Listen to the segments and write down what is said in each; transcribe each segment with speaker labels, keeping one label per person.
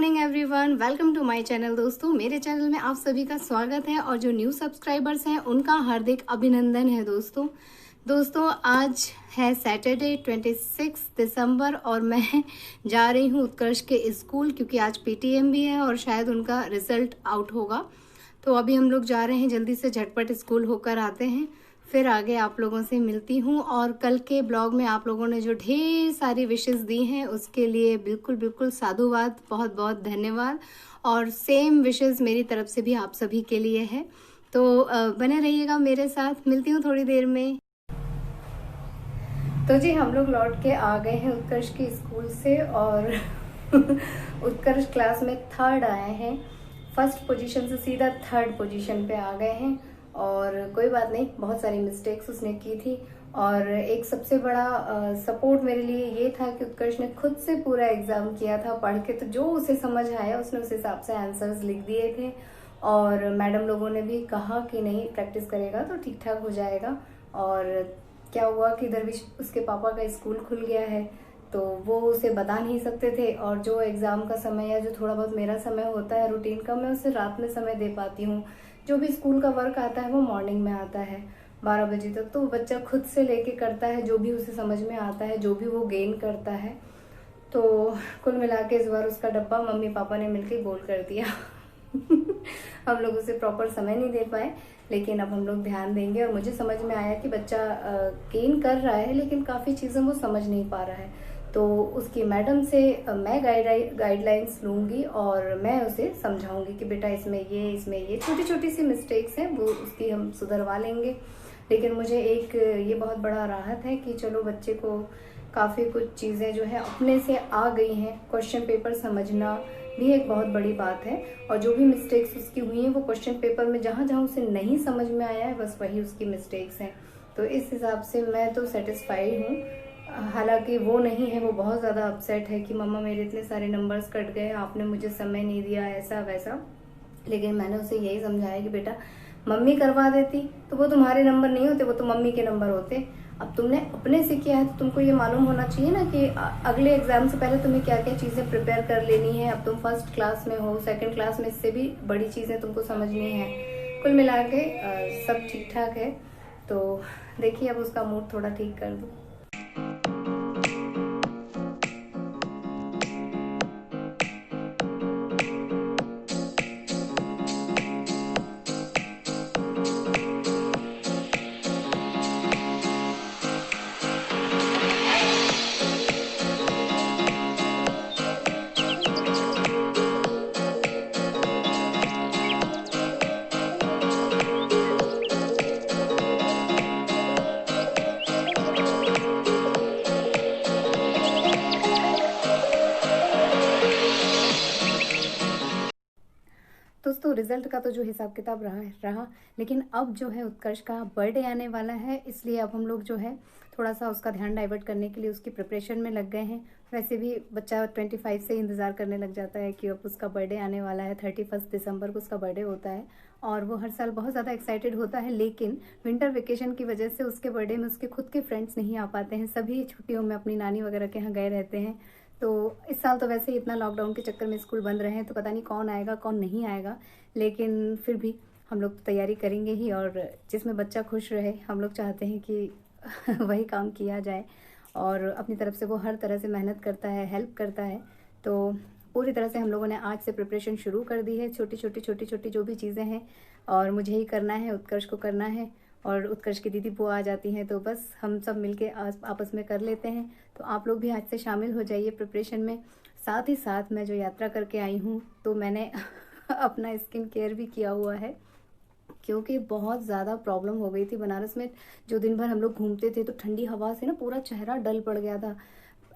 Speaker 1: Morning everyone, welcome to my channel. दोस्तों, मेरे channel में आप सभी का स्वागत है और जो न्यू सब्सक्राइबर्स हैं उनका हार्दिक अभिनंदन है। दोस्तों आज है सैटरडे 26 दिसंबर और मैं जा रही हूँ उत्कर्ष के स्कूल, क्योंकि आज पीटीएम भी है और शायद उनका रिजल्ट आउट होगा। तो अभी हम लोग जा रहे हैं, जल्दी से झटपट स्कूल होकर आते हैं, फिर आगे आप लोगों से मिलती हूँ। और कल के ब्लॉग में आप लोगों ने जो ढेर सारी विशेस दी हैं उसके लिए बिल्कुल साधुवाद, बहुत बहुत धन्यवाद। और सेम विशेस मेरी तरफ से भी आप सभी के लिए है। तो बने रहिएगा मेरे साथ, मिलती हूँ थोड़ी देर में। तो जी, हम लोग लौट के आ गए हैं उत्कर्ष के स्कूल से और उत्कर्ष क्लास में थर्ड आए हैं। फर्स्ट पोजीशन से सीधा थर्ड पोजीशन पे आ गए हैं। और कोई बात नहीं, बहुत सारी मिस्टेक्स उसने की थी। और एक सबसे बड़ा सपोर्ट मेरे लिए ये था कि उत्कर्ष ने खुद से पूरा एग्जाम किया था पढ़ के, तो जो उसे समझ आया उसने उस हिसाब से आंसर्स लिख दिए थे। और मैडम लोगों ने भी कहा कि नहीं, प्रैक्टिस करेगा तो ठीक ठाक हो जाएगा। और क्या हुआ कि इधर भी उसके पापा का स्कूल खुल गया है, तो वो उसे बता नहीं सकते थे। और जो एग्ज़ाम का समय या जो थोड़ा बहुत मेरा समय होता है रूटीन का, मैं उसे रात में समय दे पाती हूँ। जो भी स्कूल का वर्क आता है वो मॉर्निंग में आता है 12 बजे तक, तो बच्चा खुद से लेके करता है जो भी उसे समझ में आता है, जो भी वो गेन करता है। तो कुल मिला के इस बार उसका डब्बा मम्मी पापा ने मिलकर गोल कर दिया। हम लोग उसे प्रॉपर समय नहीं दे पाए, लेकिन अब हम लोग ध्यान देंगे। और मुझे समझ में आया कि बच्चा गेन कर रहा है, लेकिन काफ़ी चीज़ें वो समझ नहीं पा रहा है। तो उसकी मैडम से मैं गाइडलाइंस लूँगी और मैं उसे समझाऊंगी कि बेटा इसमें ये छोटी छोटी सी मिस्टेक्स हैं, वो उसकी हम सुधरवा लेंगे। लेकिन मुझे एक ये बहुत बड़ा राहत है कि चलो बच्चे को काफ़ी कुछ चीज़ें जो है अपने से आ गई हैं। क्वेश्चन पेपर समझना भी एक बहुत बड़ी बात है, और जो भी मिस्टेक्स उसकी हुई हैं वो क्वेश्चन पेपर में जहाँ जहाँ उसे नहीं समझ में आया है बस वही उसकी मिस्टेक्स हैं। तो इस हिसाब से मैं तो सेटिस्फाइड हूँ। हालांकि वो नहीं है, वो बहुत ज़्यादा अपसेट है कि मम्मा मेरे इतने सारे नंबर्स कट गए, आपने मुझे समय नहीं दिया, ऐसा वैसा। लेकिन मैंने उसे यही समझाया कि बेटा मम्मी करवा देती तो वो तुम्हारे नंबर नहीं होते, वो तो मम्मी के नंबर होते। अब तुमने अपने से किया है तो तुमको ये मालूम होना चाहिए ना कि अगले एग्जाम से पहले तुम्हें क्या क्या चीज़ें प्रिपेयर कर लेनी है। अब तुम फर्स्ट क्लास में हो, सेकंड क्लास में इससे भी बड़ी चीज़ें तुमको समझनी है। कुल मिला के सब ठीक ठाक है। तो देखिए, अब उसका मूड थोड़ा ठीक कर दूँ। दोस्तों, रिजल्ट का तो जो हिसाब किताब रहा, लेकिन अब जो है उत्कर्ष का बर्थडे आने वाला है, इसलिए अब हम लोग जो है थोड़ा सा उसका ध्यान डाइवर्ट करने के लिए उसकी प्रिपरेशन में लग गए हैं। वैसे भी बच्चा 25 से इंतज़ार करने लग जाता है कि अब उसका बर्थडे आने वाला है। 31 दिसंबर को उसका बर्थडे होता है और वो हर साल बहुत ज़्यादा एक्साइटेड होता है। लेकिन विंटर वेकेशन की वजह से उसके बर्थडे में उसके खुद के फ्रेंड्स नहीं आ पाते हैं, सभी छुट्टियों में अपनी नानी वगैरह के यहाँ गए रहते हैं। तो इस साल तो वैसे ही इतना लॉकडाउन के चक्कर में स्कूल बंद रहे हैं, तो पता नहीं कौन आएगा कौन नहीं आएगा। लेकिन फिर भी हम लोग तैयारी करेंगे ही, और जिसमें बच्चा खुश रहे हम लोग चाहते हैं कि वही काम किया जाए। और अपनी तरफ से वो हर तरह से मेहनत करता है, हेल्प करता है। तो पूरी तरह से हम लोगों ने आज से प्रिपरेशन शुरू कर दी है, छोटी छोटी जो भी चीज़ें हैं। और मुझे ही करना है, उत्कर्ष को करना है, और उत्कर्ष की दीदी बुआ आ जाती हैं, तो बस हम सब मिलके आपस में कर लेते हैं। तो आप लोग भी आज से शामिल हो जाइए प्रिपरेशन में। साथ ही साथ मैं जो यात्रा करके आई हूँ, तो मैंने अपना स्किन केयर भी किया हुआ है, क्योंकि बहुत ज़्यादा प्रॉब्लम हो गई थी बनारस में। जो दिन भर हम लोग घूमते थे तो ठंडी हवा से ना पूरा चेहरा डल पड़ गया था।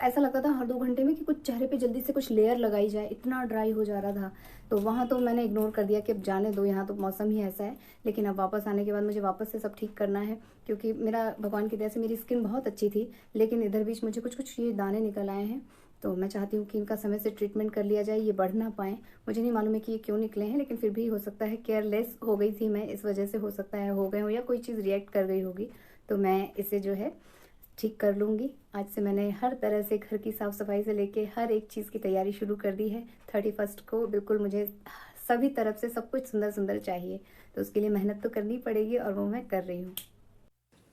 Speaker 1: ऐसा लगता था हर 2 घंटे में कि कुछ चेहरे पे जल्दी से कुछ लेयर लगाई जाए, इतना ड्राई हो जा रहा था। तो वहाँ तो मैंने इग्नोर कर दिया कि अब जाने दो, यहाँ तो मौसम ही ऐसा है। लेकिन अब वापस आने के बाद मुझे वापस से सब ठीक करना है, क्योंकि मेरा भगवान की दया से मेरी स्किन बहुत अच्छी थी, लेकिन इधर बीच मुझे कुछ कुछ ये दाने निकल आए हैं। तो मैं चाहती हूँ कि इनका समय से ट्रीटमेंट कर लिया जाए, ये बढ़ ना पाएँ। मुझे नहीं मालूम है कि ये क्यों निकले हैं, लेकिन फिर भी हो सकता है केयरलेस हो गई थी मैं, इस वजह से हो सकता है हो गए हो, या कोई चीज़ रिएक्ट कर गई होगी। तो मैं इसे जो है ठीक कर लूँगी। आज से मैंने हर तरह से घर की साफ़ सफाई से लेके हर एक चीज़ की तैयारी शुरू कर दी है। 31 को बिल्कुल मुझे सभी तरफ से सब कुछ सुंदर सुंदर चाहिए, तो उसके लिए मेहनत तो करनी पड़ेगी और वो मैं कर रही हूँ।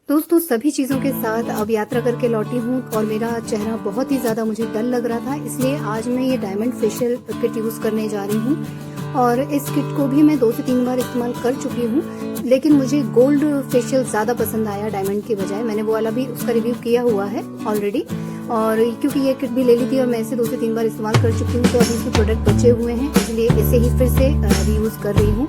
Speaker 1: दोस्तों, सभी चीज़ों के साथ अब यात्रा करके लौटी हूँ और मेरा चेहरा बहुत ही ज़्यादा मुझे डल लग रहा था, इसलिए आज मैं ये डायमंड फेशियल किट यूज़ करने जा रही हूँ। और इस किट को भी मैं 2 से 3 बार इस्तेमाल कर चुकी हूँ, लेकिन मुझे गोल्ड फेशियल ज़्यादा पसंद आया डायमंड के बजाय। मैंने वो वाला भी उसका रिव्यू किया हुआ है ऑलरेडी, और क्योंकि ये किट भी ले ली थी और मैं इसे 2 से 3 बार इस्तेमाल कर चुकी हूँ, तो अभी इसके प्रोडक्ट बचे हुए हैं, इसलिए इसे ही फिर से रीयूज़ कर रही हूँ।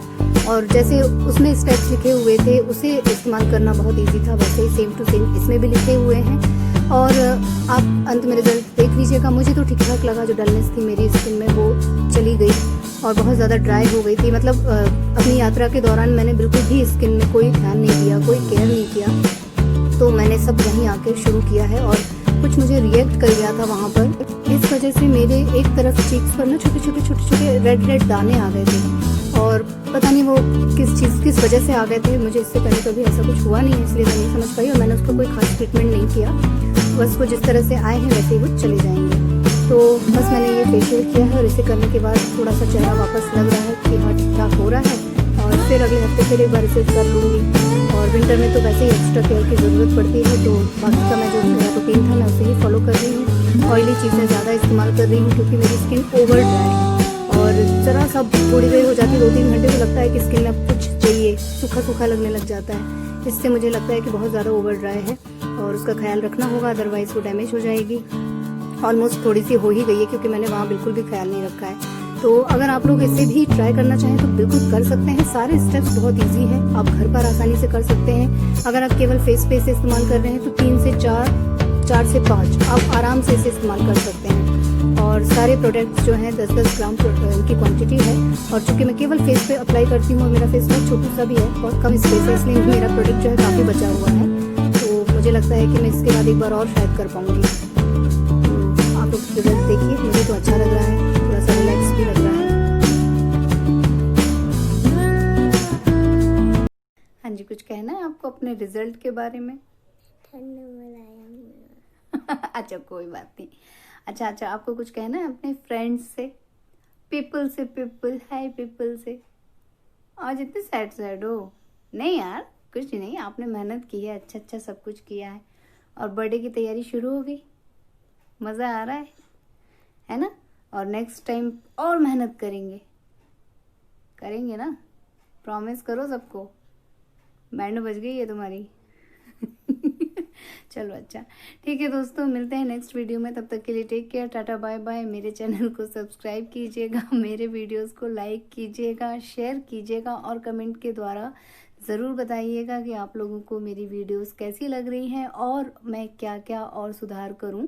Speaker 1: और जैसे उसमें स्टेप्स लिखे हुए थे उसे इस्तेमाल करना बहुत इजी था, वैसे ही सेम टू सेम इसमें भी लिखे हुए हैं। और आप अंत में रिजल्ट देख लीजिएगा। मुझे तो ठीक ठाक लगा, जो डलनेस थी मेरी स्किन में वो चली गई और बहुत ज़्यादा ड्राई हो गई थी। मतलब अपनी यात्रा के दौरान मैंने बिल्कुल भी स्किन में कोई ध्यान नहीं दिया, कोई केयर नहीं किया, तो मैंने सब यहीं आके शुरू किया है और कुछ मुझे रिएक्ट कर गया था वहाँ पर। इस वजह से मेरे एक तरफ चीक्स पर ना छोटे छोटे रेड दाने आ गए थे, और पता नहीं वो किस वजह से आ गए थे। मुझे इससे पहले कभी ऐसा कुछ हुआ नहीं है, इसलिए मैं नहीं समझ पाई और मैंने उसका कोई खास ट्रीटमेंट नहीं किया। बस वो जिस तरह से आए हैं वैसे ही वो चले जाएंगे। तो बस मैंने ये फेशियल किया है और इसे करने के बाद थोड़ा सा चेहरा वापस लग रहा है कि हाँ ठीक ठाक हो रहा है, और फिर अगले हफ्ते फिर एक बार इसे कर लूँगी। और विंटर में तो वैसे ही एक्स्ट्रा केयर की ज़रूरत पड़ती है, तो बाकी का मैं जो मेरा रूटीन था मैं उसे ही फॉलो कर रही हूँ। ऑयली चीज़ें ज़्यादा इस्तेमाल कर रही हूँ क्योंकि मेरी स्किन ओवर ड्राई है, और ज़रा सा थोड़ी देर हो जाती है, 2-3 घंटे तो लगता है कि स्किन में कुछ चाहिए, सूखा सूखा लगने लग जाता है। इससे मुझे लगता है कि बहुत ज़्यादा ओवर ड्राई है और उसका ख्याल रखना होगा, अदरवाइज़ वो डैमेज हो जाएगी। ऑलमोस्ट थोड़ी सी हो ही गई है क्योंकि मैंने वहाँ बिल्कुल भी ख्याल नहीं रखा है। तो अगर आप लोग इसे भी ट्राई करना चाहें तो बिल्कुल कर सकते हैं। सारे स्टेप्स बहुत इजी हैं, आप घर पर आसानी से कर सकते हैं। अगर आप केवल फेस पे इसे इस्तेमाल कर रहे हैं तो 3 से 4 से 5 आप आराम से इसे इस्तेमाल कर सकते हैं। और सारे प्रोडक्ट्स जो हैं 10-10 ग्राम की क्वांटिटी है, और चूँकि मैं केवल फेस पे अप्लाई करती हूँ और मेरा फेस बहुत छोटा सा भी है, बहुत कम स्पेस है, इसलिए मेरा प्रोडक्ट जो है काफ़ी बचा हुआ है। तो मुझे लगता है कि मैं इसके बाद एक बार और शायद कर पाऊँगी। तो आप लोग रिजल्ट देखिए, मुझे तो अच्छा लग रहा है, थोड़ा सा रिलैक्स भी लग रहा है। हाँ जी, कुछ कहना है आपको अपने रिजल्ट के बारे में? अच्छा कोई बात नहीं। अच्छा, आपको कुछ कहना है अपने फ्रेंड्स से, पीपल, हाय पीपल से? आज इतने सैड हो? नहीं यार, कुछ नहीं, आपने मेहनत की है, अच्छा सब कुछ किया है और बर्थडे की तैयारी शुरू हो गई। मज़ा आ रहा है ना? और नेक्स्ट टाइम और मेहनत करेंगे ना? प्रॉमिस करो सबको। बैंड बज गई है तुम्हारी। चलो अच्छा, ठीक है दोस्तों, मिलते हैं नेक्स्ट वीडियो में। तब तक के लिए take care, tata bye bye. मेरे चैनल को सब्सक्राइब कीजिएगा, मेरे वीडियोस को लाइक कीजिएगा, शेयर कीजिएगा और कमेंट के द्वारा ज़रूर बताइएगा कि आप लोगों को मेरी वीडियोस कैसी लग रही हैं और मैं क्या क्या और सुधार करूं,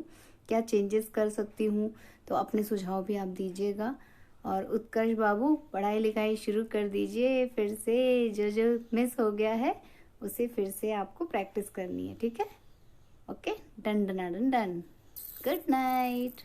Speaker 1: क्या चेंजेस कर सकती हूं। तो अपने सुझाव भी आप दीजिएगा। और उत्कर्ष बाबू, पढ़ाई लिखाई शुरू कर दीजिए फिर से। जो मिस हो गया है उसे फिर से आपको प्रैक्टिस करनी है, ठीक है? Okay, done. Good night.